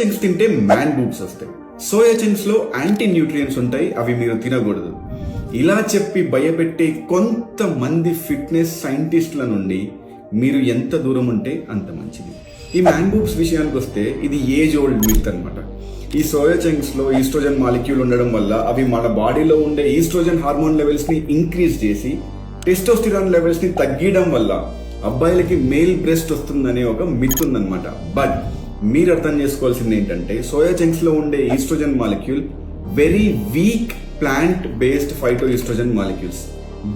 Chunks తింటే man boobs వస్తాయి. Soya chunks లో యాంటీ న్యూట్రియంట్స్ ఉంటాయి, అవి మీరు తినకూడదు. ఇలా చెప్పి భయపెట్టే కొంతమంది ఫిట్నెస్ సైంటిస్టుల నుండి మీరు ఎంత దూరం ఉంటే అంత మంచిది. ఈ మ్యాన్ బూబ్స్ విషయానికి వస్తే ఇది ఏజ్ ఓల్డ్ మిత్ అనమాట. ఈ సోయా చంక్స్ లో ఈస్ట్రోజన్ మాలిక్యూల్ ఉండడం వల్ల అవి మన బాడీలో ఉండే ఈస్ట్రోజన్ హార్మోన్ లెవెల్స్ ని ఇంక్రీజ్ చేసి టెస్టోస్టిరాన్ లెవెల్స్ ని తగ్గించడం వల్ల అబ్బాయిలకి మేల్ బ్రెస్ట్ వస్తుందనే ఒక మిత్ ఉందన్నమాట. బట్ మీరు అర్థం చేసుకోవాల్సింది ఏంటంటే సోయా చంక్స్ లో ఉండే estrogen molecule very weak plant based phyto estrogen molecules.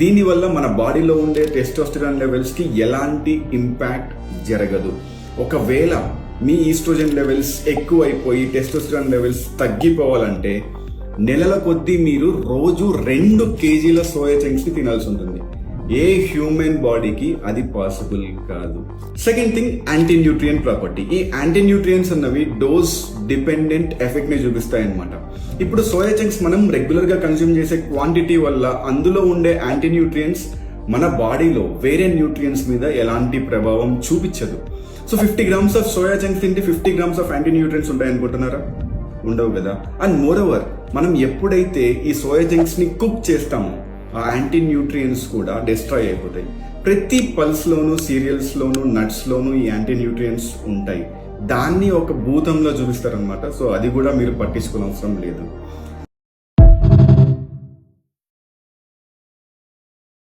దీనివల్ల మన బాడీలో ఉండే టెస్టోస్టిరాన్ లెవెల్స్ కి ఎలాంటి ఇంపాక్ట్ జరగదు. ఒకవేళ మీ ఈస్ట్రోజన్ లెవెల్స్ ఎక్కువైపోయి టెస్టోస్టిరాన్ లెవెల్స్ తగ్గిపోవాలంటే నెలల కొద్దీ మీరు రోజు 2 kgs సోయా చంక్స్ ని తినాల్సి ఉంటుంది. ఏ హ్యూమన్ బాడీకి అది పాసిబుల్ కాదు. Second thing, anti nutrient property. ఈ యాంటీ న్యూట్రియంట్స్ అన్నవి డోస్ డిపెండెంట్ ఎఫెక్ట్ ని చూపిస్తాయి అన్నమాట. ఇప్పుడు సోయా చంక్స్ మనం రెగ్యులర్ గా కన్స్యూమ్ చేసే క్వాంటిటీ వల్ల అందులో ఉండే యాంటీ న్యూట్రియంట్స్ మన బాడీలో వేరే న్యూట్రియంట్స్ మీద ఎలాంటి ప్రభావం చూపించదు. So 50 grams of soya chunks తింటే 50 grams ఆఫ్ యాంటీ న్యూట్రియంట్స్ ఉంటాయి అనుకుంటున్నారా? ఉండవు కదా. అండ్ మోర్ ఓవర్ మనం ఎప్పుడైతే ఈ సోయా చంక్స్ ని కుక్ చేస్తామో ఆ యాంటీ న్యూట్రియంట్స్ కూడా డిస్ట్రాయ్ అయిపోతాయి. ప్రతి పల్స్ లోను, సీరియల్స్ లోను, నట్స్ లోను ఈ యాంటీ న్యూట్రియంట్స్ ఉంటాయి. దాన్ని ఒక భూతంలో చూపిస్తారనమాట. సో అది కూడా మీరు పట్టించుకోని అవసరం లేదు.